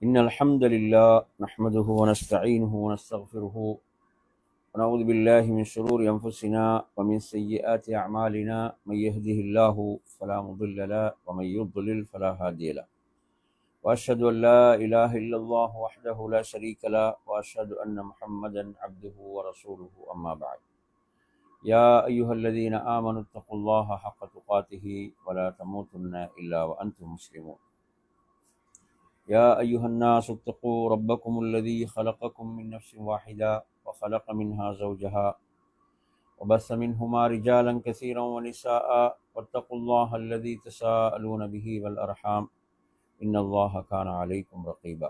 إن الحمد لله نحمده ونستعينه ونستغفره ونعوذ بالله من شرور أنفسنا ومن سيئات أعمالنا من يهده الله فلا مضل له ومن يضلل فلا هادي له وأشهد أن لا إله إلا الله وحده لا شريك له وأشهد أن محمدا عبده ورسوله أما بعد يا أيها الذين آمنوا اتقوا الله حق تقاته ولا تموتن إلا وأنتم مسلمون يا أيها الناس اتقوا ربكم الذي خلقكم من نفس واحدة وخلق منها زوجها وبث منهما رجالا كثيرا ونساء واتقوا الله الذي تساءلون به والأرحام إن الله كان عليكم رقيبا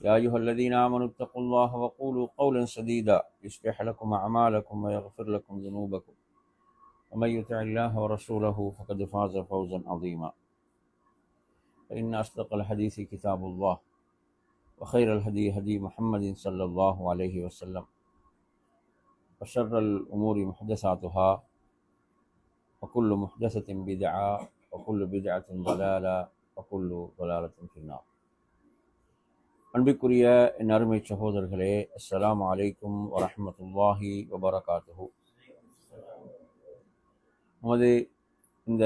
يا أيها الذين آمنوا اتقوا الله وقولوا قولا سديدا يصلح لكم أعمالكم ويغفر لكم ذنوبكم ومن يطع الله ورسوله فقد فاز فوزا عظيما فإن أصدق الحديث كتاب الله وخير الهدي هدي محمد صلى الله عليه وسلم وشر الأمور محدثاتها وكل محدثة بدعة وكل بدعة ضلالة وكل ضلالة في النار. அன்பிற்குரிய என் அருமை சகோதரர்களே, அஸ்ஸலாமு அலைக்கும் வரஹ்மத்துல்லாஹி வபரகாத்துஹு. நமது இந்த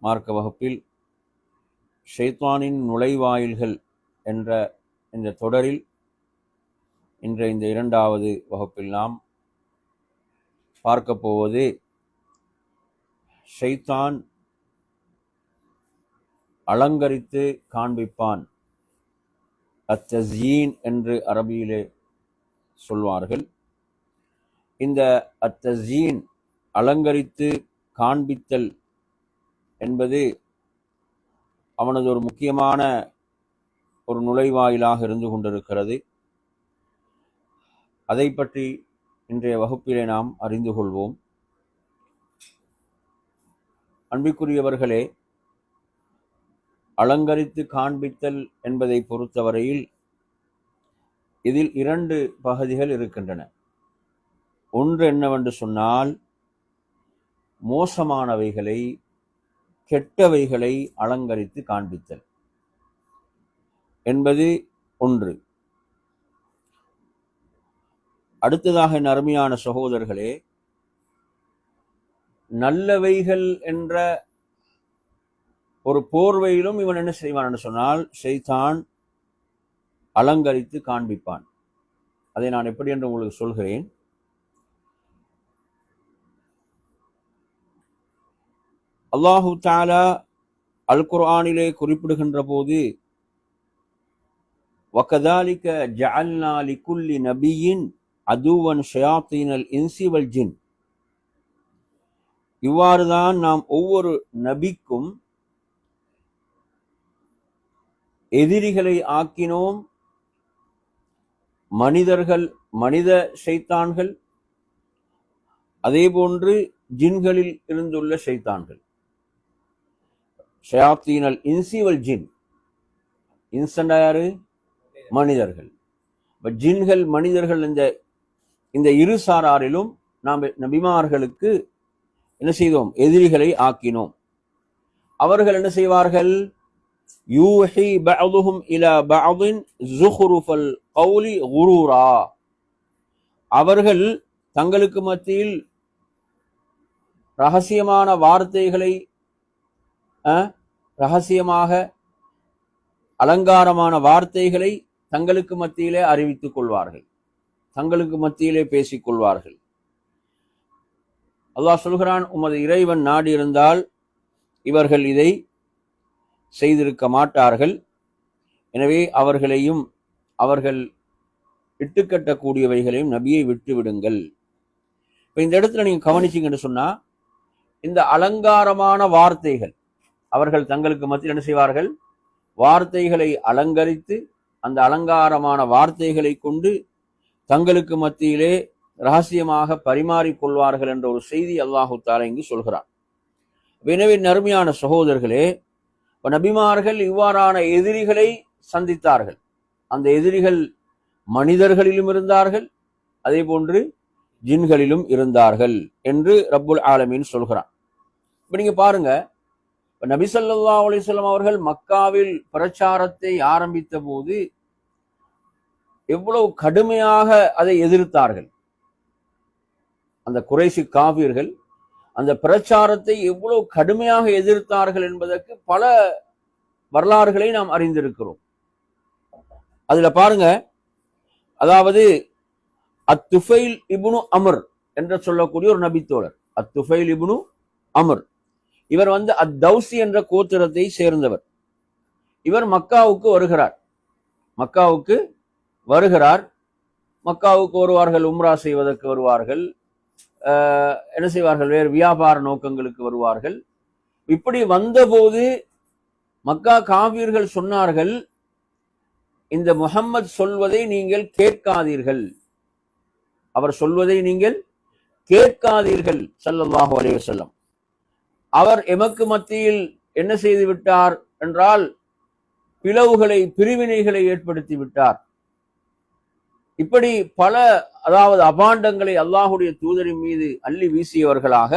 மார்க்க வகுப்பில் ஷைத்தானின் நுழைவாயில்கள் என்ற இந்த தொடரில் இன்றைய இந்த இரண்டாவது வகுப்பில் நாம் பார்க்க போவது ஷைத்தான் அலங்கரித்து காண்பிப்பான், அத்தஸ்யீன் என்று அரபியிலே சொல்வார்கள். இந்த அத்தஸ்யீன் அலங்கரித்து காண்பித்தல் என்பது அவனது ஒரு முக்கியமான ஒரு நுழைவாயிலாக இருந்து கொண்டிருக்கிறது. அதை பற்றி இன்றைய வகுப்பிலே நாம் அறிந்து கொள்வோம். அன்பிற்குரியவர்களே, அலங்கரித்து காண்பித்தல் என்பதை பொறுத்தவரையில் இதில் இரண்டு பகுதிகள் இருக்கின்றன. ஒன்று என்னவென்று சொன்னால், மோசமானவைகளை, கெட்டவைகளை அலங்கரித்து காண்பித்தல் என்பது ஒன்று. அடுத்ததாக என் அருமையான சகோதரர்களே, நல்லவைகள் என்ற ஒரு போர்வையிலும் இவன் என்ன செய்வான் என்று சொன்னால், ஷைத்தான் அலங்கரித்து காண்பிப்பான். அதை நான் எப்படி என்று உங்களுக்கு சொல்கிறேன். அல்லாஹு தஆலா அல் குர்ஆனிலே குறிப்பிடுகின்ற போது, வகதாலிக ஜஅல்னா லிகுல்லி நபியின் அதுவன் ஷயாத்தீனல் இன்சி வல் ஜின், இவ்வாறுதான் நாம் ஒவ்வொரு நபிக்கும் எதிரிகளை ஆக்கினோம். மனித ஷைத்தான்கள், அதே போன்று ஜின்களில் இருந்துள்ள ஷைத்தான்கள். ஷயாத்தீனல் இன்சி வல் ஜின், இன்சண்டா யாரு? மனிதர்கள். ஜின்கள் மனிதர்கள் இந்த இரு சாராரிலும் நாம் நபிமார்களுக்கு என்ன செய்தோம்? எதிரிகளை ஆக்கினோம். அவர்கள் என்ன செய்வார்கள்? யூஹி பஅதுஹும் இலா பஅதின் ஸுஹ்ருஃபல் கௌலி குரூரா, அவர்கள் தங்களுக்கு மத்தியில் ரகசியமான வார்த்தைகளை, ரகசியமாக அலங்காரமான வார்த்தைகளை தங்களுக்கு மத்தியிலே அறிவித்துக் கொள்வார்கள், தங்களுக்கு மத்தியிலே பேசிக் கொள்வார்கள். அல்லாஹ் சொல்கிறான், உமது இறைவன் நாடி இருந்தால் இவர்கள் இதை செய்திருக்க மாட்டார்கள். எனவே அவர்களையும் அவர்கள் இட்டுக்கட்டக்கூடியவைகளையும் நபியை விட்டு விடுங்கள். இப்ப இந்த இடத்துல நீங்க கவனிச்சீங்கன்னு சொன்னா, இந்த அலங்காரமான வார்த்தைகள், அவர்கள் தங்களுக்கு மத்தியில் என்ன செய்வார்கள்? வார்த்தைகளை அலங்கரித்து அந்த அலங்காரமான வார்த்தைகளை கொண்டு தங்களுக்கு மத்தியிலே ரகசியமாக பரிமாறிக்கொள்வார்கள் என்ற ஒரு செய்தி அல்லாஹு தஆலா இங்கு சொல்கிறான். எனவே நறுமையான சகோதரர்களே, நபிமார்கள் இவ்வாறான எதிரிகளை சந்தித்தார்கள். அந்த எதிரிகள் மனிதர்களிலும் இருந்தார்கள், அதே போன்று ஜின்களிலும் இருந்தார்கள் என்று ரப்புல் ஆலமீன் சொல்கிறான். இப்ப நீங்க பாருங்க, நபி ஸல்லல்லாஹு அலைஹி வஸல்லம் அவர்கள் மக்காவில் பிரச்சாரத்தை ஆரம்பித்த போது எவ்வளவு கடுமையாக அதை எதிர்த்தார்கள். அந்த குறைஷி காபிர்கள் அந்த பிரச்சாரத்தை எவ்வளவு கடுமையாக எதிர்த்தார்கள் என்பதற்கு பல வரலாறுகளை நாம் அறிந்திருக்கிறோம். அதுல பாருங்க, அதாவது அத்துஃபைல் இப்னு அம்ர் என்று சொல்லக்கூடிய ஒரு நபித்தோழர், அத்துஃபைல் இப்னு அம்ர், இவர் அத்தௌசி என்ற கோத்திரத்தை சேர்ந்தவர். இவர் மக்காவுக்கு வருவார்கள், உம்ரா செய்வதற்கு வருவார்கள், என்ன செய்வார்கள், வேறு வியாபார நோக்கங்களுக்கு வருவார்கள். இப்படி வந்தபோது மக்கா காபிர்கள் சொன்னார்கள், இந்த முஹம்மது சொல்வதை நீங்கள் கேட்காதீர்கள், அவர் சொல்வதை நீங்கள் கேட்காதீர்கள் ஸல்லல்லாஹு அலைஹி வஸல்லம். அவர் எமக்கு மத்தியில் என்ன செய்து விட்டார் என்றால் பிரிவினைகளை ஏற்படுத்தி விட்டார். இப்படி பல அபாண்டங்களை அல்லாஹுடைய தூதரின் மீது அள்ளி வீசியவர்களாக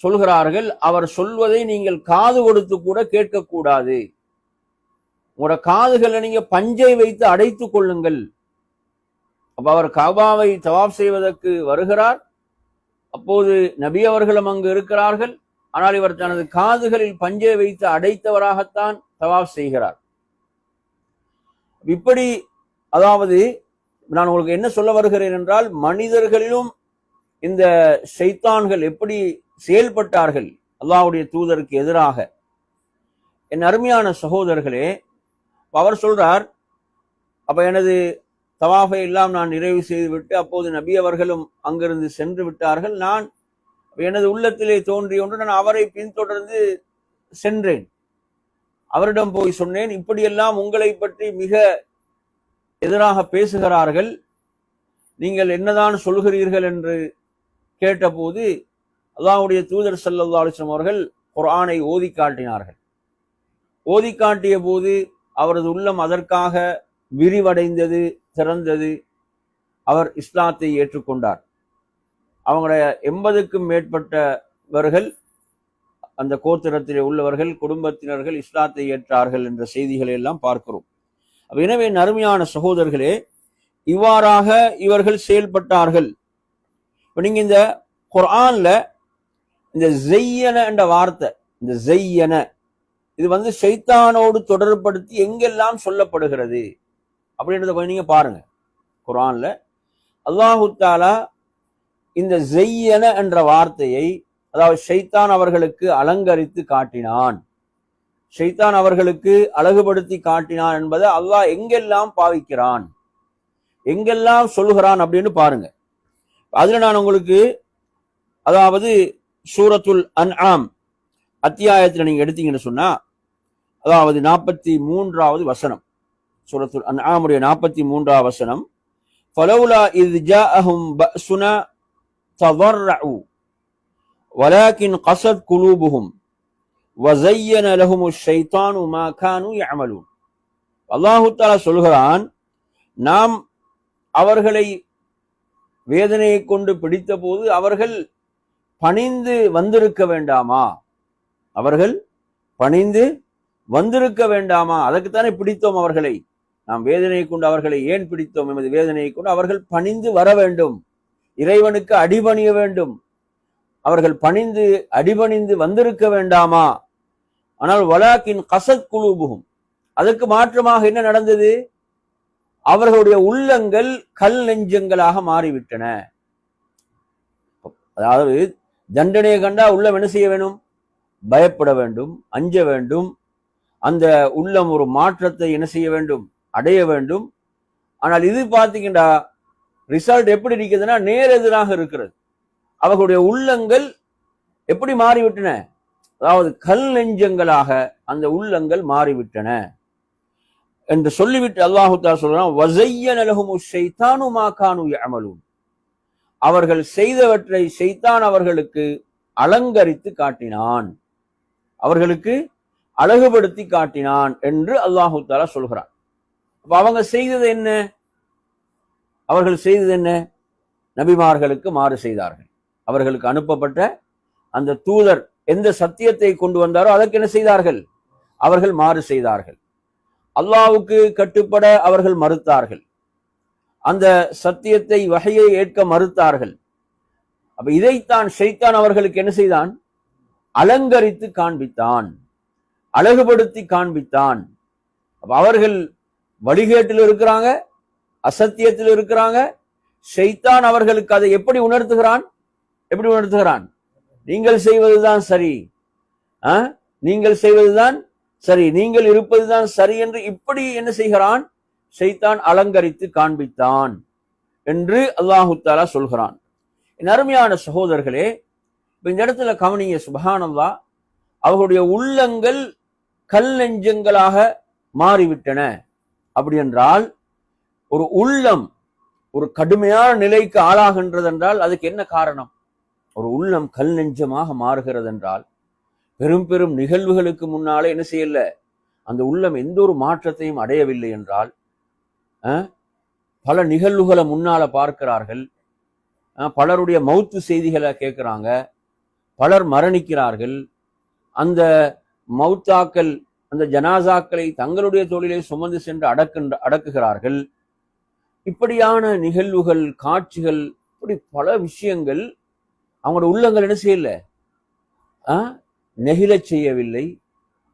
சொல்கிறார்கள். அவர் சொல்வதை நீங்கள் காது கொடுத்து கூட கேட்கக்கூடாது, உங்களோட காதுகளை நீங்க பஞ்சை வைத்து அடைத்துக் கொள்ளுங்கள். அப்ப அவர் கஅபாவை தவாப் செய்வதற்கு வருகிறார். அப்போது நபி அவர்களும் அங்கு இருக்கிறார்கள். ஆனால் இவர் தனது காதுகளில் பஞ்சை வைத்து அடைத்தவராகத்தான் தவாப் செய்கிறார். இப்படி நான் உங்களுக்கு என்ன சொல்ல வருகிறேன் என்றால், மனிதர்களிலும் இந்த ஷைத்தான்கள் எப்படி செயல்பட்டார்கள் அல்லாஹ்வுடைய தூதருக்கு எதிராக. என் அருமையான சகோதரர்களே, அவர் சொல்றார், அப்ப எனது தவாஃபை எல்லாம் நான் நிறைவு செய்துவிட்டு அப்போது நபி அவர்களும் அங்கிருந்து சென்று விட்டார்கள். நான் எனது உள்ளத்திலே தோன்றிய ஒன்று, நான் அவரை பின்தொடர்ந்து சென்றேன். அவரிடம் போய் சொன்னேன், இப்படியெல்லாம் உங்களை பற்றி மிக எதிராக பேசுகிறார்கள், நீங்கள் என்னதான் சொல்கிறீர்கள் என்று கேட்டபோது அல்லாஹ்வுடைய தூதர் ஸல்லல்லாஹு அலைஹி வஸல்லம் அவர்கள் குர்ஆனை ஓதி காட்டினார்கள். ஓதி காட்டிய போது அவரது உள்ளம் அதற்காக விரிவடைந்தது, திறந்தது. அவர் இஸ்லாத்தை ஏற்றுக்கொண்டார். அவங்களுடைய 80க்கும் மேற்பட்டவர்கள், அந்த கோத்திரத்திலே உள்ளவர்கள், குடும்பத்தினர்கள் இஸ்லாத்தை ஏற்றார்கள் என்ற செய்திகளை எல்லாம் பார்க்கிறோம். எனவே அருமையான சகோதரர்களே, இவ்வாறாக இவர்கள் செயல்பட்டார்கள். இப்ப நீங்க இந்த குர்ஆன்ல இந்த ஸையன என்ற வார்த்தை, இந்த ஸையன, இது ஷைத்தானோடு தொடர்படுத்தி எங்கெல்லாம் சொல்லப்படுகிறது அப்படின்றத கொஞ்சம் நீங்க பாருங்க. குர்ஆன்ல அல்லாஹு தஆலா இந்த ஸையன என்ற வார்த்தையை, அதாவது ஷைத்தான் அவர்களுக்கு அலங்கரித்து காட்டினான், ஷைத்தான் அவர்களுக்கு அழகுபடுத்தி காட்டினான் என்பதை அல்லாஹ் எங்கெல்லாம் பாவிக்கிறான், எங்கெல்லாம் சொல்லுகிறான் அப்படின்னு பாருங்க. அதுல நான் உங்களுக்கு, அதாவது சூரத்துல் அன்ஆம் அத்தியாயத்தில் நீங்க எடுத்தீங்கன்னு சொன்னா, அதாவது 43வது வசனம், சூரத்துல் அன்ஆமுடைய 43வது வசனம், ஃபலௌலா இஸ் ஜாஅஹும் பஅஸுனா தضرعوا ولكن قست قلوبهم وزين لهم الشيطان ما كانوا يعملون. அல்லாஹ் தஆலா சொல்கிறான், நாம் அவர்களை வேதனையை கொண்டு பிடித்த போது அவர்கள் பணிந்து வந்திருக்க வேண்டாமா, அவர்கள் பணிந்து வந்திருக்க வேண்டாமா, அதற்குத்தானே பிடித்தோம் அவர்களை, நாம் வேதனையை கொண்டு அவர்களை ஏன் பிடித்தோம், எமது வேதனையை கொண்டு அவர்கள் பணிந்து வர வேண்டும், இறைவனுக்கு அடிபணிய வேண்டும், அவர்கள் பணிந்து அடிபணிந்து வந்திருக்க வேண்டாமா. ஆனால் வலாக்கின் கஸத் குலூபுஹும், அதற்கு மாற்றமாக என்ன நடந்தது, அவர்களுடைய உள்ளங்கள் கல் நெஞ்சங்களாக மாறிவிட்டன. அதாவது தண்டனையை கண்டா உள்ளம் என்ன செய்ய வேண்டும், பயப்பட வேண்டும், அஞ்ச வேண்டும். அந்த உள்ளம் ஒரு மாற்றத்தை என்ன செய்ய வேண்டும், அடைய வேண்டும். ஆனால் இது பார்த்தீங்கன்னா ரிசல்ட் எப்படி இருக்குதுன்னா நேர் எதிராக இருக்கிறது. அவர்களுடைய உள்ளங்கள் எப்படி மாறிவிட்டன, அதாவது கல் நெஞ்சங்களாக அந்த உள்ளங்கள் மாறிவிட்டன என்று சொல்லிவிட்டு அல்லாஹ் தஆலா சொல்றான், வஸய்யன லஹுமுஷ் ஷைத்தானு மா கானூ யஅமலூன், அவர்கள் செய்தவற்றை ஷைத்தான் அவர்களுக்கு அலங்கரித்து காட்டினான், அவர்களுக்கு அழகுபடுத்தி காட்டினான் என்று அல்லாஹ் தஆலா சொல்கிறான். அப்ப அவங்க செய்தது என்ன, அவர்கள் செய்தது என்ன, நபிமார்களுக்கு மாறு செய்தார்கள். அவர்களுக்கு அனுப்பப்பட்ட அந்த தூதர் எந்த சத்தியத்தை கொண்டு வந்தாரோ அதற்கு என்ன செய்தார்கள்? அவர்கள் மாறு செய்தார்கள். அல்லாஹ்வுக்கு கட்டுப்பட அவர்கள் மறுத்தார்கள். அந்த சத்தியத்தை வஹையை ஏற்க மறுத்தார்கள். அப்ப இதைத்தான் ஷைத்தான் அவர்களுக்கு என்ன செய்தான்? அலங்கரித்து காண்பித்தான், அழகுபடுத்தி காண்பித்தான். அப்ப அவர்கள் வழிகேட்டில் இருக்கிறாங்க, அசத்தியத்தில் இருக்கிறாங்க. ஷைத்தான் அவர்களுக்கு அதை எப்படி உணர்த்துகிறான்? நீங்கள் செய்வதுதான் சரி, நீங்கள் செய்வதுதான் சரி, நீங்கள் இருப்பதுதான் சரி என்று இப்படி என்ன செய்கிறான்? ஷைத்தான் அலங்கரித்து காண்பித்தான் என்று அல்லாஹு தஆலா சொல்கிறான். என் அருமையான சகோதரர்களே, இந்த இடத்துல கவனிங்க, சுப்ஹானல்லாஹ், அவர்களுடைய உள்ளங்கள் கல் நெஞ்சங்களாக மாறிவிட்டன. அப்படி என்றால் ஒரு உள்ளம் ஒரு கடுமையான நிலைக்கு ஆளாகின்றது என்றால் அதுக்கு என்ன காரணம்? ஒரு உள்ளம் கல் நெஞ்சமாக மாறுகிறது என்றால் பெரும் பெரும் நிகழ்வுகளுக்கு முன்னாலே என்ன செய்யல, அந்த உள்ளம் எந்த ஒரு மாற்றத்தையும் அடையவில்லை என்றால், பல நிகழ்வுகளை முன்னால பார்க்கிறார்கள், பலருடைய மௌத்து செய்திகளை கேட்கிறாங்க, பலர் மரணிக்கிறார்கள், அந்த மௌத்தாக்கள் அந்த ஜனாசாக்களை தங்களுடைய தொழிலை சுமந்து சென்று அடக்குகிறார்கள். இப்படியான நிகழ்வுகள், காட்சிகள், இப்படி பல விஷயங்கள் அவங்களோட உள்ளங்கள் என்ன செய்யல, நெகிழச் செய்யவில்லை.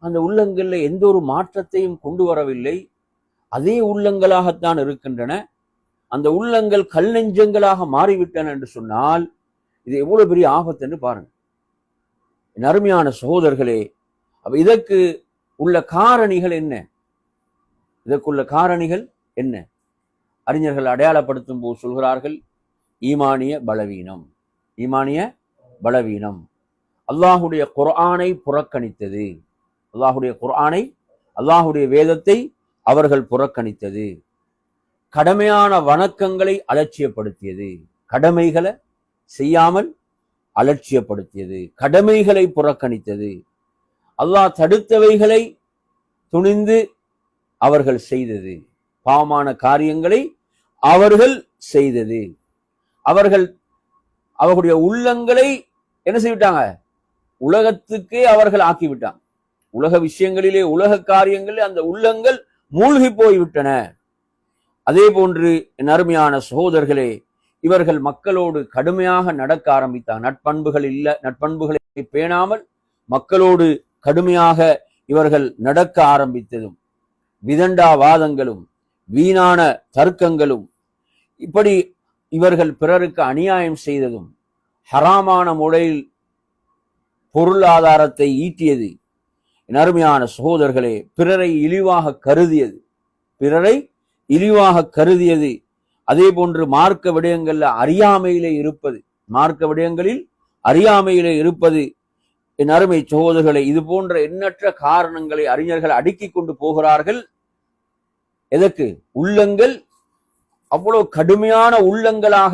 அந்த உள்ளங்கள்ல எந்த ஒரு மாற்றத்தையும் கொண்டு வரவில்லை. அதே உள்ளங்களாகத்தான் இருக்கின்றன. அந்த உள்ளங்கள் கல் நெஞ்சங்களாக மாறிவிட்டன என்று சொன்னால் இது எவ்வளவு பெரிய ஆபத்து என்று பாருங்க. என் அருமையான சகோதரர்களே, அப்ப இதற்கு உள்ள காரணிகள் என்ன? இதற்குள்ள காரணிகள் என்ன? அறிஞர்கள் அடையாளப்படுத்தும் போது சொல்கிறார்கள், ஈமானிய பலவீனம். ஈமானிய பலவீனம், அல்லாஹுடைய குர்ஆனை புறக்கணித்தது, அல்லாஹுடைய குர்ஆனை, அல்லாஹுடைய வேதத்தை அவர்கள் புறக்கணித்தது, கடமையான வணக்கங்களை அலட்சியப்படுத்தியது, கடமைகளை செய்யாமல் அலட்சியப்படுத்தியது, கடமைகளை புறக்கணித்தது, அல்லாஹ் தடுத்தவைகளை துணிந்து அவர்கள் செய்தது, பாவமான காரியங்களை அவர்கள் செய்தது. அவர்களுடைய உள்ளங்களை என்ன செய்விட்டாங்க? உலகத்துக்கே அவர்கள் ஆக்கிவிட்டாங்க. உலக விஷயங்களிலே, உலக காரியங்களிலே அந்த உள்ளங்கள் மூழ்கி போய்விட்டன. அதே போன்று என் அருமையான சகோதரர்களே, இவர்கள் மக்களோடு கடுமையாக நடக்க ஆரம்பித்தார். நட்பண்புகளை பேணாமல் மக்களோடு கடுமையாக இவர்கள் நடக்க ஆரம்பித்ததும், விதண்டாவாதங்களும் வீணான தர்க்கங்களும், இப்படி இவர்கள் பிறருக்கு அநியாயம் செய்ததும், ஹராமான முறையில் பொருளாதாரத்தை ஈட்டியது, என் அருமையான சகோதரர்களே, பிறரை இழிவாக கருதியது, அதே போன்று மார்க்க விடயங்களில் அறியாமையிலே இருப்பது, என் அருமை சகோதரர்களை, இது போன்ற எண்ணற்ற காரணங்களை அறிஞர்கள் அடுக்கிக் கொண்டு போகிறார்கள். எதற்கு? உள்ளங்கள் அவ்வளவு கடுமையான உள்ளங்களாக,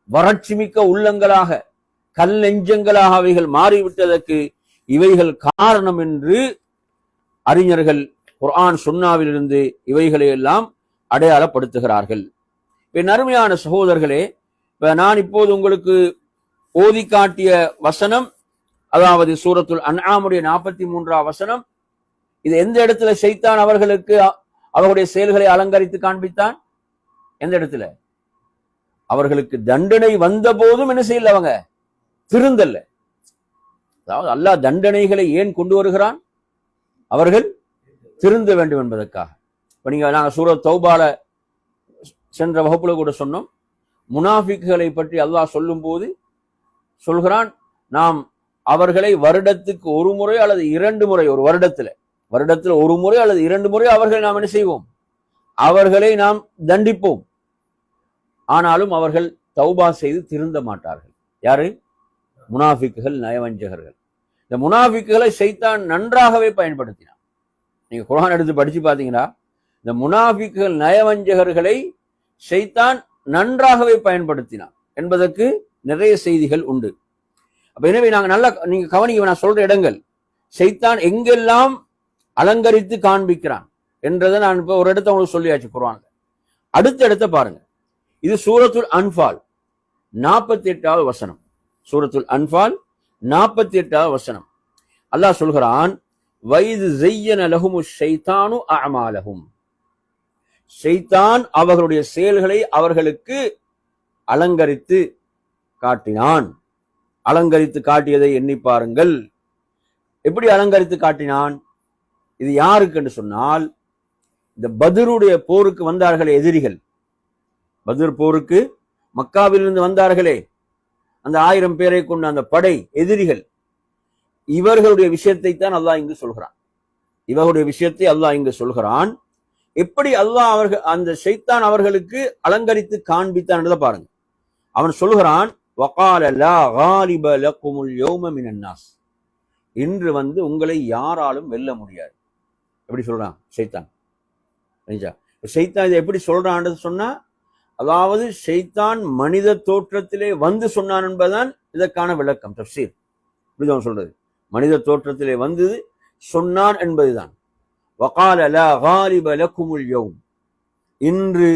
வறட்சி மிக்க உள்ளங்களாக, கல் நெஞ்சங்களாக அவைகள் மாறிவிட்டதற்கு இவைகள் காரணம் என்று அறிஞர்கள் குர்ஆன் சுன்னாவிலிருந்து இவைகளை எல்லாம் அடையாளப்படுத்துகிறார்கள். என் அருமையான சகோதரர்களே, நான் இப்போது உங்களுக்கு ஓதி காட்டிய வசனம், அதாவது சூரத்துல் அன்ஆமுடைய 43ஆம் வசனம், இது எந்த இடத்துல ஷைத்தான் அவர்களுக்கு அவர்களுடைய செயல்களை அலங்கரித்து காண்பித்தான்? எந்த இடத்துல? அவர்களுக்கு தண்டனை வந்த போதும் என்ன செய்யல, அவங்க திருந்தல்ல. அதாவது அல்லாஹ் தண்டனைகளை ஏன் கொண்டு வருகிறான்? அவர்கள் திருந்த வேண்டும் என்பதற்காக. இப்ப நாங்க சூரத் தௌபால சென்ற வகுப்புல கூட சொன்னோம், முனாஃபிக்குகளை பற்றி அல்லாஹ் சொல்லும் போது சொல்கிறான், நாம் அவர்களை வருடத்துக்கு ஒரு முறை அல்லது 2 முறை, ஒரு வருடத்துல ஒரு முறை அல்லது 2 முறை அவர்களை நாம் என்ன செய்வோம்? அவர்களை நாம் தண்டிப்போம். ஆனாலும் அவர்கள் தௌபா செய்து திருந்த மாட்டார்கள். யாரு? முனாஃபிக்குகள், நயவஞ்சகர்கள். இந்த முனாஃபிக்குகளை ஷைத்தான் நன்றாகவே பயன்படுத்தினான். நீங்க குர்ஆன் எடுத்து படிச்சு பாத்தீங்கன்னா, இந்த முனாஃபிக்குகள், நயவஞ்சகர்களை ஷைத்தான் நன்றாகவே பயன்படுத்தினான் என்பதற்கு நிறைய செய்திகள் உண்டு. அப்ப எனவே நீங்க கவனிக்க, நான் சொல்ற இடங்கள் ஷைத்தான் எங்கெல்லாம் அலங்கரித்து காண்பிக்கிறான் என்றதை நான் இப்ப ஒரு இடத்த உங்களுக்கு சொல்லியாச்சு குர்ஆன்ல. அடுத்த இடத்தை பாருங்க. இது சூரத்துல் அன்ஃபால் 48வது வசனம். சூரத்துல் அன்ஃபால் 48வது வசனம் அல்லாஹ் சொல்கிறான், வைது ஸையன லஹுமு ஷைத்தானு அஅமாலஹும், ஷைத்தான் அவர்களுடைய செயல்களை அவர்களுக்கு அலங்கரித்து காட்டினான். அலங்கரித்து காட்டியதை எண்ணி பாருங்கள். எப்படி அலங்கரித்து காட்டினான்? இது யாருக்கு என்று சொன்னால், இந்த பத்ருடைய போருக்கு வந்தார்களே எதிரிகள், பத்ர் போருக்கு மக்காவிலிருந்து வந்தார்களே அந்த 1000 பேரை கொண்ட அந்த படை எதிரிகள், இவர்களுடைய விஷயத்தை தான் அல்லாஹ் இங்கு சொல்கிறான். இவர்களுடைய விஷயத்தை அல்லாஹ் இங்கு சொல்கிறான். எப்படி அல்லாஹ் அவர்கள் அந்த ஷைத்தான் அவர்களுக்கு அலங்கரித்து காண்பித்தான் என்றதை பாருங்க. அவன் சொல்கிறான், வகால லா காலிப லக்குமுல் யௌம மினன் நாஸ், இன்று உங்களை யாராலும் வெல்ல முடியாது. எப்படி சொல்றான் ஷைத்தான்? ஷைத்தான் இதை எப்படி சொல்றான்னு சொன்னா, அதாவது ஷைத்தான் மனித தோற்றத்திலே சொன்னான் என்பதுதான் இதற்கான விளக்கம், தஃப்சீர். இப்படிதான் சொல்றது, மனித தோற்றத்திலே சொன்னான் என்பதுதான். வகால லா காலிப லக்குமுல் யௌம், இன்று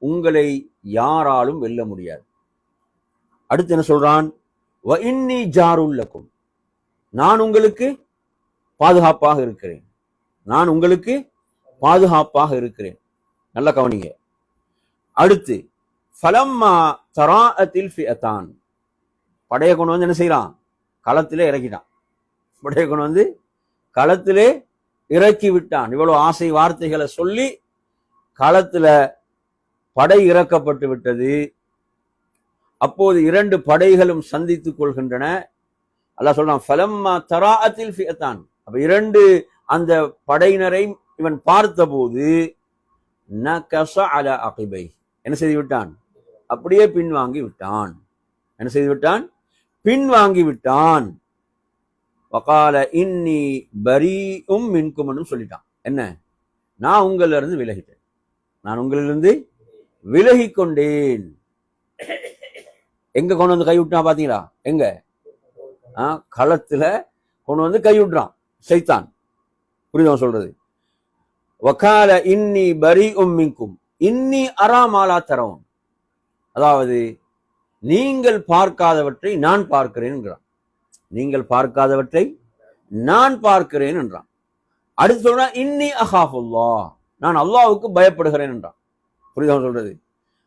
உங்களை யாராலும் வெல்ல முடியாது. அடுத்து என்ன சொல்றான்? வ இன்னி ஜாருல் லக்கும், நான் உங்களுக்கு பாதுகாப்பாக இருக்கிறேன், நான் உங்களுக்கு பாதுகாப்பாக இருக்கிறேன். நல்ல கவனிங்க. அடுத்து ஃபலம்மா தராஅத்தில் ஃபிஅதான், படையை கொண்டு என்ன செய்யறான்? களத்திலே இறக்கிட்டான். படையை கொண்டு களத்திலே இறக்கி விட்டான். இவ்வளவு ஆசை வார்த்தைகளை சொல்லி களத்துல படை இறக்கப்பட்டு விட்டது. அப்போது 2 படைகளும் சந்தித்துக் கொள்கின்றன. அல்லாஹ் சொல்றான், ஃபலம்மா தராஅத்தில் ஃபிஅதான், அப்ப 2 அந்த படையினரை இவன் பார்த்தபோது நகஸ அலா அகிபை, என்ன செய்து விட்டான்? அப்படியே பின்வாங்கி விட்டான். என்ன செய்து விட்டான்? பின்வாங்கி விட்டான். வகால இன்னி பரீஉம் மின்கும் சொல்லிட்டான். என்ன? நான் உங்களிலிருந்து விலகிட்டேன், நான் உங்களிலிருந்து விலகி கொண்டேன். எங்க கொண்டு கை விட்டான் பாத்தீங்களா? எங்க? களத்துல கொண்டு கை விட்டுறான் ஷைத்தான். புரியுதா சொல்றது? வகால இன்னி பரீஉம் மின்கும் இன்னி அரா மா லா தரவுன், அதாவது நீங்கள் பார்க்காதவற்றை நான் பார்க்கிறேன் என்கிறான். நீங்கள் பார்க்காதவற்றை நான் பார்க்கிறேன் என்றான். அடுத்து சொல்றான், இன்னி அஹாஃபுல்லாஹ், நான் அல்லாஹ்வுக்கு பயப்படுகிறேன் என்றான். புரியுதா சொல்றது?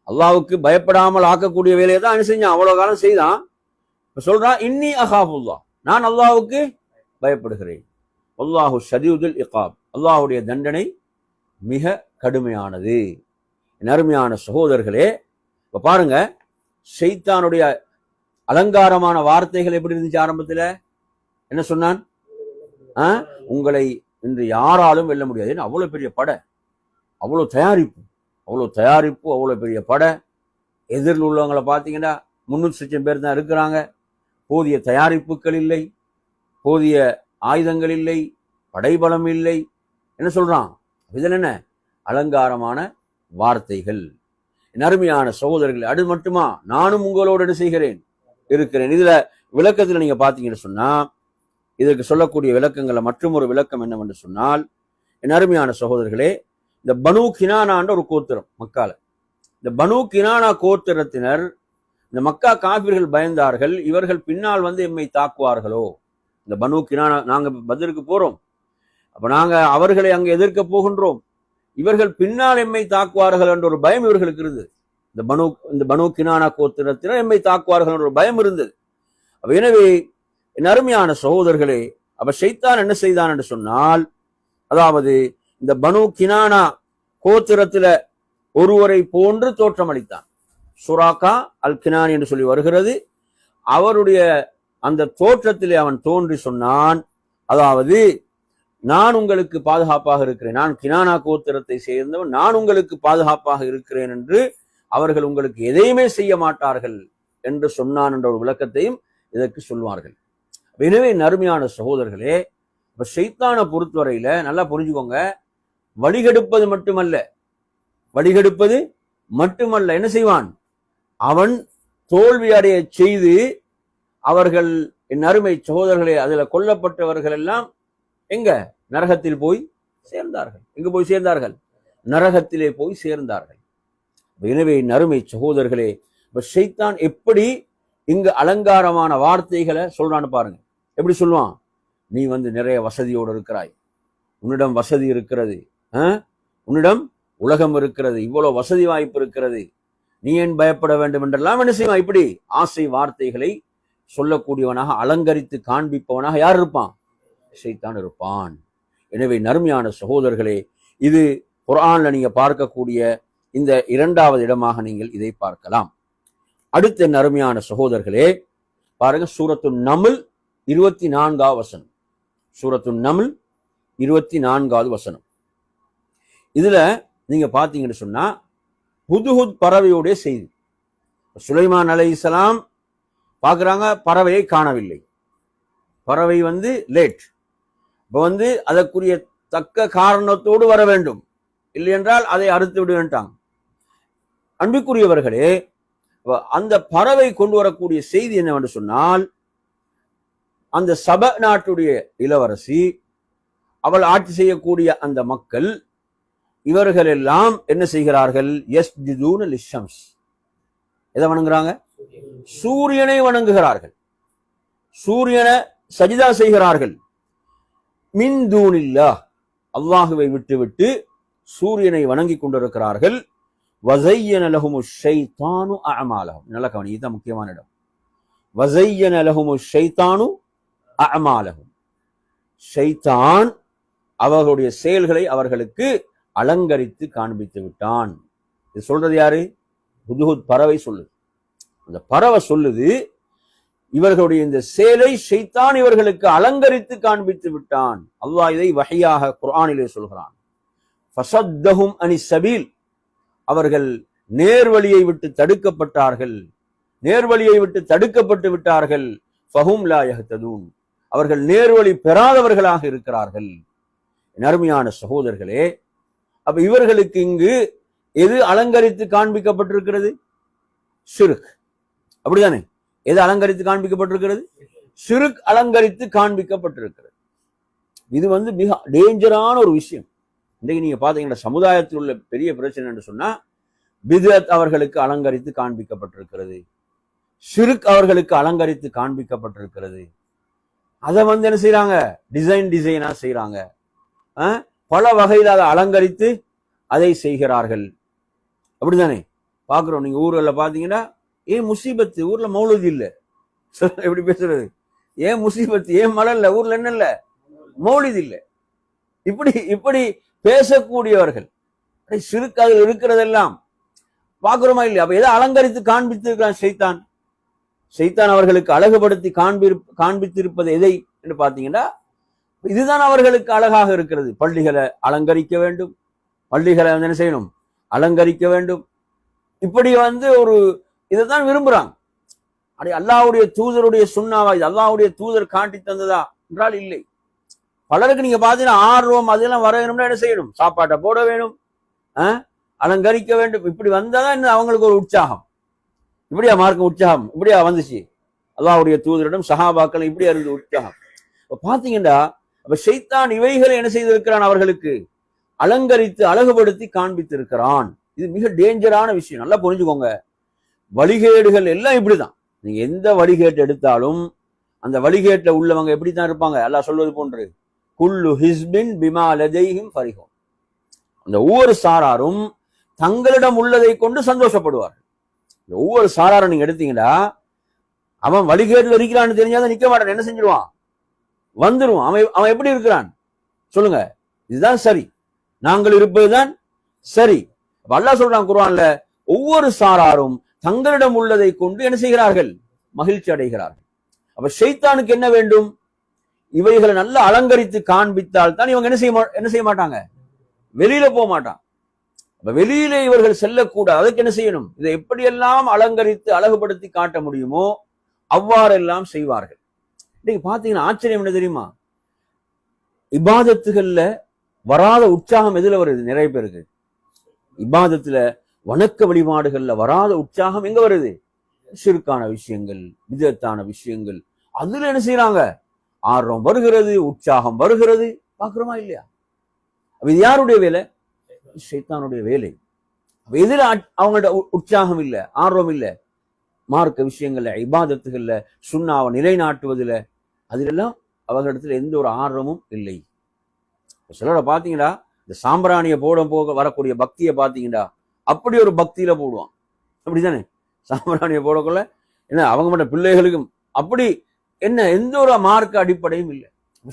அல்லாஹ்வுக்கு பயப்படாமல் ஆக்கக்கூடிய வேலையை தான் என்ன செஞ்சான், அவ்வளவு காலம் செய்தான். சொல்றான், இன்னி அஹாஃபுல்லாஹ், நான் அல்லாஹ்வுக்கு பயப்படுகிறேன். அல்லாஹு ஷதீதுல் இகாப், அல்லாஹ்வுடைய தண்டனை மிக கடுமையானது. அருமையான சகோதரர்களே, இப்ப பாருங்க, ஷைத்தானுடைய அலங்காரமான வார்த்தைகள் எப்படி இருந்துச்சு? ஆரம்பத்துல என்ன சொன்னான்? உங்களை இன்று யாராலும் வெல்ல முடியாது. அவ்வளவு பெரிய படை, அவ்வளவு தயாரிப்பு, அவ்வளவு பெரிய படை. எதிரில் உள்ளவங்களை பார்த்தீங்கன்னா 300 லட்சம் பேர் தான் இருக்கிறாங்க. போதிய தயாரிப்புகள் இல்லை, போதிய ஆயுதங்கள் இல்லை, படைபலம் இல்லை. என்ன சொல்றான்? இதில் என்ன அலங்காரமான வார்த்தைகள். அருமையான சகோதரர்கள், அது மட்டுமா, நானும் உங்களோடு என்ன செய்கிறேன், இருக்கிறேன். இதுல விளக்கத்துல நீங்க பாத்தீங்கன்னு சொன்னா, இதற்கு சொல்லக்கூடிய விளக்கங்கள்ல மற்றும் ஒரு விளக்கம் என்னவென்று சொன்னால், என் அருமையான சகோதரர்களே, இந்த பனு கினானான்ற ஒரு கோத்திரம் மக்கால, இந்த பனு கினானா கோத்திரத்தினர், இந்த மக்கா காபிர்கள் பயந்தார்கள், இவர்கள் பின்னால் எம்மை தாக்குவார்களோ. இந்த பனு கினானா, நாங்க பத்ருக்கு போறோம், அப்ப நாங்க அவர்களை அங்க எதிர்க்க போகின்றோம், இவர்கள் பின்னால் எம்மை தாக்குவார்கள் என்ற ஒரு பயம் இவர்களுக்கு இருந்தது. இந்த பனு கினானா கோத்திரத்தினர் எம்மை தாக்குவார்கள் என்ற ஒரு பயம் இருந்தது. எனவே என் அருமையான சகோதரர்களே, அப்ப ஷைத்தான் என்ன செய்தான் என்று சொன்னால், அதாவது இந்த பனு கினானா கோத்திரத்துல ஒருவரை போன்று தோற்றமளித்தான். சுராக்கா அல் கினானி என்று சொல்லி வருகிறது. அவருடைய அந்த தோற்றத்திலே அவன் தோன்றி சொன்னான், அதாவது நான் உங்களுக்கு பாதுகாப்பாக இருக்கிறேன், நான் கினானா கோத்திரத்தை சேர்ந்தவன், நான் உங்களுக்கு பாதுகாப்பாக இருக்கிறேன் என்று, அவர்கள் உங்களுக்கு எதையுமே செய்ய மாட்டார்கள் என்று சொன்னான் என்ற ஒரு விளக்கத்தையும் இதற்கு சொல்வார்கள். எனவே நறுமையான சகோதரர்களே, இப்ப ஷைத்தானை பொறுத்தவரையில நல்லா புரிஞ்சுக்கோங்க, வழிகெடுப்பது மட்டுமல்ல, என்ன செய்வான்? அவன் தோல்வி அடைய செய்து, அவர்கள் என் அருமை சகோதரர்களே, அதுல கொல்லப்பட்டவர்கள் எல்லாம் எங்க? நரகத்தில் போய் சேர்ந்தார்கள். எங்க போய் சேர்ந்தார்கள்? நரகத்திலே போய் சேர்ந்தார்கள். எனவே நறுமை சகோதரர்களே, ஷைத்தான் எப்படி இங்கு அலங்காரமான வார்த்தைகளை சொல்றான்னு பாருங்க. எப்படி சொல்லுவான்? நீ நிறைய வசதியோடு இருக்கிறாய், உன்னிடம் வசதி இருக்கிறது, உன்னிடம் உலகம் இருக்கிறது, இவ்வளவு வசதி வாய்ப்பு இருக்கிறது, நீ ஏன் பயப்பட வேண்டும் என்றெல்லாம் என்ன செய்வான்? இப்படி ஆசை வார்த்தைகளை சொல்லக்கூடியவனாக அலங்கரித்து காண்பிப்பவனாக யார் இருப்பான்? ஷைத்தான் இருப்பான். எனவே நறுமையான சகோதரர்களே, இது குர்ஆன்ல நீங்க பார்க்கக்கூடிய இந்த இரண்டாவது இடமாக நீங்கள் இதை பார்க்கலாம். அடுத்த நறுமையான சகோதரர்களே பாருங்க, சூரத்து நம்ல் 24வது வசனம். சூரத்து நம்ல் 24வது வசனம். இதுல நீங்க பாத்தீங்கன்னு சொன்னா ஹுத்ஹுத் பறவையுடைய செய்தி. சுலைமான் அலைஹிஸ்ஸலாம் பார்க்குறாங்க, பறவையை காணவில்லை. பறவை லேட். இப்போ அதற்குரிய தக்க காரணத்தோடு வர வேண்டும், இல்லை என்றால் அதை அறுத்து விடுவேன்ட்டாங்க. அன்புக்குரியவர்களே, அந்த பறவை கொண்டு வரக்கூடிய செய்தி என்னவென்று சொன்னால், அந்த சப நாட்டுடைய இளவரசி, அவள் ஆட்சி செய்யக்கூடிய அந்த மக்கள், இவர்கள் எல்லாம் என்ன செய்கிறார்கள்? யஸ்ஜுதூன லிஷம்ஸ். எதை வணங்குறாங்க? சூரியனை வணங்குகிறார்கள். சூரியனை சஜிதா செய்கிறார்கள். மின் தூனில்லாஹ், அல்லாஹுவை விட்டுவிட்டு சூரியனை வணங்கி கொண்டிருக்கிறார்கள். வஸய்யன லஹுமுஷ் ஷைத்தானு அஅமாலஹும். நல்ல கவனி, இதுதான் முக்கியமான இடம். வஸய்யன லஹுமுஷ் ஷைத்தானு அஅமாலஹும். ஷைத்தான் அவர்களுடைய செயல்களை அவர்களுக்கு அலங்கரித்து காண்பித்து விட்டான். இது சொல்றது யாரு? ஹுத்ஹுத் பறவை சொல்லுது. அந்த பறவை சொல்லுது, இவர்களுடைய இந்த செயலை ஷைத்தான் இவர்களுக்கு அலங்கரித்து காண்பித்து விட்டான். அல்லாஹ் இதை வஹியாக குர்ஆனிலே சொல்கிறான். ஃபஸத்தஹும் அனிஸ் ஸபீல், அவர்கள் நேர்வழியை விட்டு தடுக்கப்பட்டார்கள். நேர்வழியை விட்டு தடுக்கப்பட்டு விட்டார்கள். ஃபஹும் லா யஹ்ததூன், அவர்கள் நேர்வழி பெறாதவர்களாக இருக்கிறார்கள். அருமையான சகோதரர்களே, அப்ப இவர்களுக்கு இங்கு எது அலங்கரித்து காண்பிக்கப்பட்டிருக்கிறது? ஷிர்க். அப்படிதானே? எது அலங்கரித்து காண்பிக்கப்பட்டிருக்கிறது? ஷிர்க் அலங்கரித்து காண்பிக்கப்பட்டிருக்கிறது. இது மிக டேஞ்சரான ஒரு விஷயம். இன்றைக்கு நீங்க பாத்தீங்கன்னா சமுதாயத்தில் உள்ள பெரிய பிரச்சனை என்று சொன்னா, பித்அத் அவர்களுக்கு அலங்கரித்து காண்பிக்கப்பட்டிருக்கிறது, ஷிர்க் அவர்களுக்கு அலங்கரித்து காண்பிக்கப்பட்டிருக்கிறது. அதை என்ன செய்யறாங்க? டிசைனா செய்யறாங்க. பல வகையில் அதை அலங்கரித்து அதை செய்கிறார்கள். அப்படித்தானே பாக்குறோம். நீங்க ஊர்ல பாத்தீங்கன்னா, ஏன் முசீபத்து, ஊர்ல மௌலூத் இல்ல, எப்படி பேசுறது? ஏன் முசீபத்து, ஏன் மழை இல்ல, ஊர்ல என்ன இல்ல, மௌலித் இல்ல. இப்படி இப்படி பேசக்கூடியவர்கள் ஷிர்க் அதில் இருக்கிறதெல்லாம் பாக்குறோமா இல்லையா? அப்ப எதை அலங்கரித்து காண்பித்திருக்கிறான் ஷைத்தான்? ஷைத்தான் அவர்களுக்கு அழகுபடுத்தி காண்பித்திருப்பது எதை என்று பாத்தீங்கன்னா, இதுதான் அவர்களுக்கு அழகாக இருக்கிறது. பள்ளிகளை அலங்கரிக்க வேண்டும், பள்ளிகளை என்ன செய்யணும்? அலங்கரிக்க வேண்டும். இப்படி ஒரு இதைத்தான் விரும்புறாங்க. அப்படி அல்லாஹ்வுடைய தூதருடைய சுன்னாவா? இது அல்லாஹ்வுடைய தூதர் காட்டி தந்ததா என்றால் இல்லை. பலருக்கு நீங்க பாத்தீங்கன்னா ஆர்வம் அதெல்லாம் வர வேணும்னா என்ன செய்யணும்? சாப்பாட்டை போட வேணும், அலங்கரிக்க வேண்டும். இப்படி வந்தாதான் இன்னும் அவங்களுக்கு ஒரு உற்சாகம். இப்படியா மார்க்க உற்சாகம்? இப்படியா வந்துச்சு அல்லாஹ்வுடைய தூதரிடம் சஹாபாக்கள், இப்படியா இருந்து உற்சாகம். பாத்தீங்கன்னா அப்ப ஷைத்தான் இவைகளை என்ன செய்திருக்கிறான்? அவர்களுக்கு அலங்கரித்து அழகுபடுத்தி காண்பித்திருக்கிறான். இது மிக டேஞ்சரான விஷயம். நல்லா புரிஞ்சுக்கோங்க. வழிகேடுகள் எல்லாம் இப்படிதான். நீங்க எந்த வழிகேட்டு எடுத்தாலும் அந்த வழிகேட்டுல உள்ளவங்க எப்படித்தான் இருப்பாங்க? அல்லாஹ் சொல்வது போன்று, குல்லு ஹிஸ்பின் பிமா லதைஹிம் ஃபரிஹூன். அந்த ஒவ்வொரு சாராரும் தங்களிடம் உள்ளதை கொண்டு சந்தோஷப்படுவார்கள். ஒவ்வொரு சாராரும் நீங்க எடுத்தீங்கன்னா, அவன் வழிகேட்டுல இருக்கிறான்னு தெரிஞ்சாதான் நிக்க மாட்டான். என்ன செஞ்சிருவான்? வந்துருவான். அவன் எப்படி இருக்கிறான் சொல்லுங்க? இதுதான் சரி, நாங்கள் இருப்பதுதான் சரி. அல்லாஹ் சொல்றான் குர்ஆன்ல, ஒவ்வொரு சாராரும் தங்களிடம் உள்ளதை கொண்டு என்ன செய்கிறார்கள்? மகிழ்ச்சி அடைகிறார்கள். அப்ப ஷைத்தானுக்கு என்ன வேண்டும்? இவைகளை நல்லா அலங்கரித்து காண்பித்தால் தான் இவங்க என்ன செய்ய மாட்டாங்க? வெளியில போக மாட்டான். அப்ப வெளியிலே இவர்கள் செல்லக்கூடாது. அதுக்கு என்ன செய்யணும்? இதை எப்படியெல்லாம் அலங்கரித்து அழகுபடுத்தி காட்ட முடியுமோ அவ்வாறெல்லாம் செய்வார்கள். இன்னைக்கு பாத்தீங்கன்னா ஆச்சரியம் என்ன தெரியுமா? இபாதத்துகள்ல வராத உற்சாகம் எதுல வருது? நிறைய பேருக்கு இபாதத்துல, வணக்க வழிபாடுகள்ல வராத உற்சாகம் எங்க வருது? ஷிர்கான விஷயங்கள், பிதத்தான விஷயங்கள், அதுல என்ன செய்யறாங்க? ஆர்வம் வருகிறது, உற்சாகம் வருகிறது. பாக்குறோமா இல்லையா? இது யாருடைய வேலை? ஷைத்தானுடைய வேலை. எதிர அவங்கள்ட்ட உற்சாகம் இல்ல, ஆர்வம் இல்ல, மார்க்க விஷயங்கள்ல, இபாதத்துகள்ல, சுன்னாவை நிலைநாட்டுவதில், அதிலெல்லாம் அவர்களிடத்தில் எந்த ஒரு ஆர்வமும் இல்லை. சிலரை பார்த்தீங்களா, இந்த சாம்பிராணியை போக வரக்கூடிய பக்தியை பார்த்தீங்கன்னா அப்படி ஒரு பக்தியில போடுவான். அப்படித்தானே? சாம்பிராணியை போடக்குள்ள என்ன அவங்க மட்டும் பிள்ளைகளுக்கும் அப்படி என்ன எந்த ஒரு மார்க்க அடிப்படையும் இல்லை.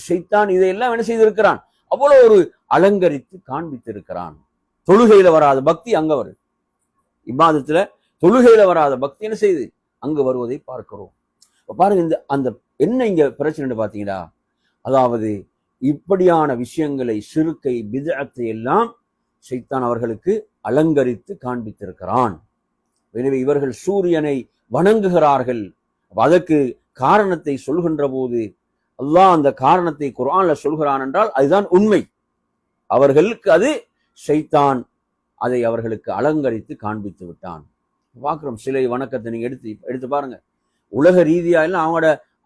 ஷைத்தான் இதையெல்லாம் என்ன செய்திருக்கிறான்? அவ்வளவு ஒரு அலங்கரித்து காண்பித்திருக்கிறான். தொழுகையில வராத பக்தி அங்க வருது. இபாதத்துல தொழுகையில வராத பக்தி என்ன செய்து அங்கு வருவதை பார்க்கிறோம். பாருங்க, இந்த அந்த என்ன இங்க பிரச்சனை பாத்தீங்களா, அதாவது இப்படியான விஷயங்களை, ஷிர்கை, பித்அத்தை எல்லாம் ஷைத்தான் அவர்களுக்கு அலங்கரித்து காண்பித்திருக்கிறான். எனவே இவர்கள் சூரியனை வணங்குகிறார்கள். அதற்கு காரணத்தை சொல்கின்ற போது அல்லாஹ் அந்த காரணத்தை குர்ஆன்ல சொல்கிறான் என்றால் அதுதான் உண்மை. அவர்களுக்கு அது ஷைத்தான் அதை அவர்களுக்கு அலங்கரித்து காண்பித்து விட்டான். பார்க்கிறோம், சிலை வணக்கத்தை நீங்க எடுத்து பாருங்க. உலக ரீதியா எல்லாம்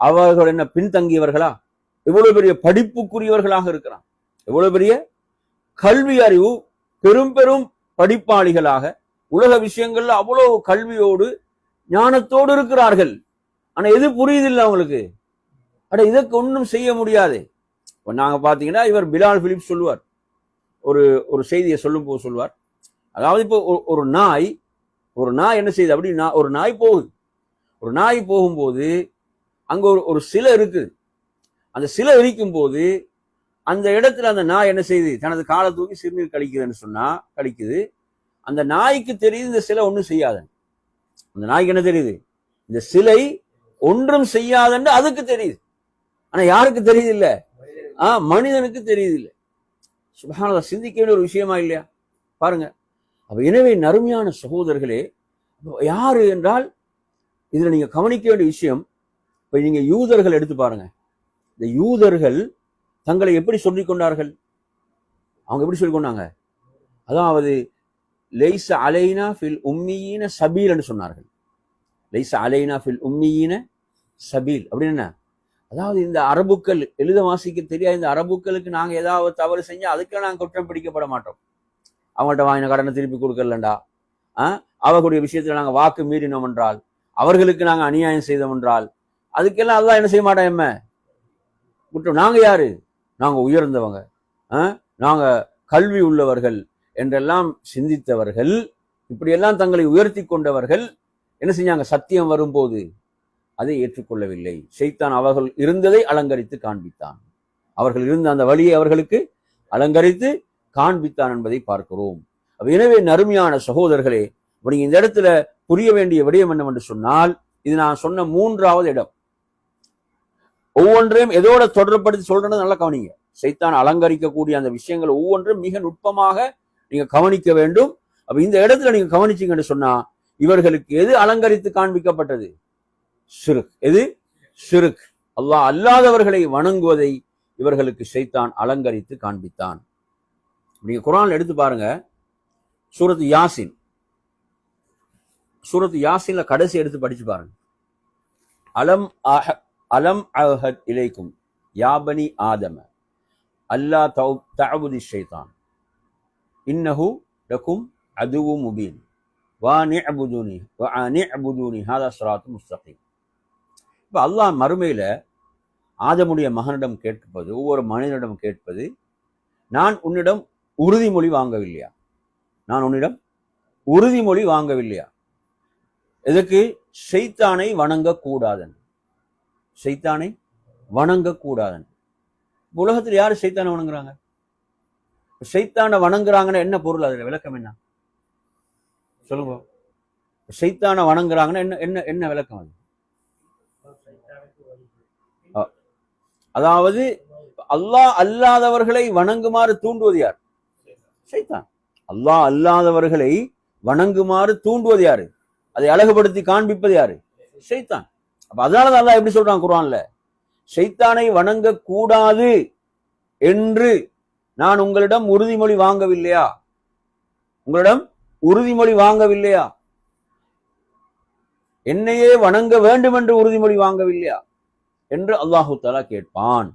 அவர்கள் என்ன பின்தங்கியவர்களா? எவ்வளவு பெரிய படிப்புக்குரியவர்களாக இருக்கிறான், எவ்வளவு பெரிய கல்வி அறிவு, பெரும் பெரும் படிப்பாளிகளாக உலக விஷயங்கள்ல அவ்வளவு கல்வியோடு ஞானத்தோடு இருக்கிறார்கள். ஆனா எது புரியுதில்லை அவங்களுக்கு. இதற்கு ஒன்றும் செய்ய முடியாது. இப்ப நாங்க பாத்தீங்கன்னா, இவர் பிலால் பிலிப் சொல்லுவார், ஒரு செய்தியை சொல்லும் போது சொல்லுவார், அதாவது இப்போ ஒரு நாய் என்ன செய்யுது அப்படின்னா, ஒரு நாய் போகும்போது அங்க ஒரு சிலை இருக்குது. அந்த சிலை இருக்கும் போது அந்த இடத்துல அந்த நாய் என்ன செய்யுது, தனது காலை தூக்கி சிறுநீர் கழிக்குதுன்னு சொன்னா கழிக்குது. அந்த நாய்க்கு தெரியுது இந்த சிலை ஒன்றும் செய்யாத. அந்த நாய்க்கு என்ன தெரியுது, இந்த சிலை ஒன்றும் செய்யாதன்னு அதுக்கு தெரியுது. ஆனா யாருக்கு தெரியுது இல்ல? மனிதனுக்கு தெரியுது இல்லை. சுப்ஹானல்லாஹ், சிந்திக்க வேண்டிய ஒரு விஷயமா இல்லையா? பாருங்க. அப்ப எனவே நறுமையான சகோதரர்களே, யாரு என்றால் இதுல நீங்க கவனிக்க வேண்டிய விஷயம், இப்ப நீங்க யூதர்கள் எடுத்து பாருங்க. இந்த யூதர்கள் தங்களை எப்படி சொல்லிக் கொண்டார்கள்? அவங்க எப்படி சொல்லிக் கொண்டாங்க? அதாவது லைஸ அலைனா ஃபில் உம்மீன சபீல் என்று சொன்னார்கள். லைஸ அலைனா ஃபில் உம்மீன சபீல் அப்படின்னு என்ன? அதாவது இந்த அரபுக்கள், எழுத வாசிக்க தெரியாது இந்த அரபுக்களுக்கு நாங்க ஏதாவது தவறு செஞ்சா அதுக்கெல்லாம் நாங்க குற்றம் பிடிக்கப்பட மாட்டோம். அவங்கள்ட்ட வாங்கின கடனை திருப்பி கொடுக்கலண்டா, அவர்களுடைய விஷயத்துல நாங்க வாக்கு மீறினோம் என்றால், அவர்களுக்கு நாங்க அநியாயம் செய்தோம் என்றால், அதுக்கெல்லாம் அல்லாஹ் என்ன செய்ய மாட்டோம். குற்றம். நாங்க யாரு? நாங்க உயர்ந்தவங்க, நாங்க கல்வி உள்ளவர்கள் என்றெல்லாம் சிந்தித்தவர்கள், இப்படியெல்லாம் தங்களை உயர்த்தி கொண்டவர்கள் என்ன செஞ்சாங்க? சத்தியம் வரும்போது அதை ஏற்றுக்கொள்ளவில்லை. ஷைத்தான் அவர்கள் இருந்ததை அலங்கரித்து காண்பித்தான். அவர்கள் இருந்த அந்த வழியை அவர்களுக்கு அலங்கரித்து காண்பித்தான் என்பதை பார்க்கிறோம். எனவே நறுமையான சகோதரர்களே, நீங்க இந்த இடத்துல புரிய வேண்டிய விடயம் என்னவென்று சொன்னால், இது நான் சொன்ன மூன்றாவது இடம். ஒவ்வொன்றையும் எதோட தொடர்படுத்தி சொல்றது நல்லா கவனிங்க. ஷைத்தான் அலங்கரிக்கக்கூடிய அந்த விஷயங்கள் ஒவ்வொன்றும் மிக நுட்பமாக நீங்க கவனிக்க வேண்டும். அப்ப இந்த இடத்துல நீங்க கவனிச்சீங்கன்னு சொன்னா, இவர்களுக்கு எது அலங்கரித்து காண்பிக்கப்பட்டது? ஷிர்க். எது? ஷிர்க். அல்லாஹ் அல்லாதவர்களை வணங்குவதை இவர்களுக்கு ஷைத்தான் அலங்கரித்து காண்பித்தான். நீங்க குர்ஆன்ல எடுத்து பாருங்க, சூரத்து யாசின்ல கடைசி எடுத்து படிச்சு பாருங்க. அலம் அஹத் இலைக்கும் யா பனி ஆதம அல்லா தஅபுதி ஷைத்தான் இன்னஹு லகும் அதுவும் முபீன் வா நிஅபுதுனி ஹாதா ஸிராத்தும் முஸ்தகீம். இப்ப அல்லாஹ் மறுமையில ஆதமுடைய மகனிடம் கேட்பது, ஒவ்வொரு மனிதனிடம் கேட்பது, நான் உன்னிடம் உறுதிமொழி வாங்கவில்லையா? நான் உன்னிடம் உறுதிமொழி வாங்கவில்லையா? எதுக்கு? ஷைத்தானை வணங்கக்கூடாதன். ஷைத்தானை வணங்கக்கூடாதன். உலகத்தில் யாரு ஷைத்தானை வணங்குறாங்க? ஷைத்தானை வணங்குறாங்கன்னா என்ன பொருள்? அதுல விளக்கம் என்ன சொல்லுங்க. ஷைத்தானை வணங்குறாங்கன்னா என்ன என்ன என்ன விளக்கம் அது? அதாவது அல்லாஹ் அல்லாதவர்களை வணங்குமாறு தூண்டுவது யார்? ஷைத்தான். அல்லாஹ் அல்லாதவர்களை வணங்குமாறு தூண்டுவது யாரு? அதை அழகுபடுத்தி காண்பிப்பது யாரு? ஷைத்தான். அப்ப அதனாலதான் அல்லாஹ் எப்படி சொல்றான் குர்ஆன்ல, ஷைத்தானை வணங்க கூடாது என்று நான் உங்களிடம் உறுதிமொழி வாங்கவில்லையா? உங்களிடம் உறுதிமொழி வாங்கவில்லையா? என்னையே வணங்க வேண்டும் என்று உறுதிமொழி வாங்கவில்லையா என்று அல்லாஹு தஆலா கேட்பான்.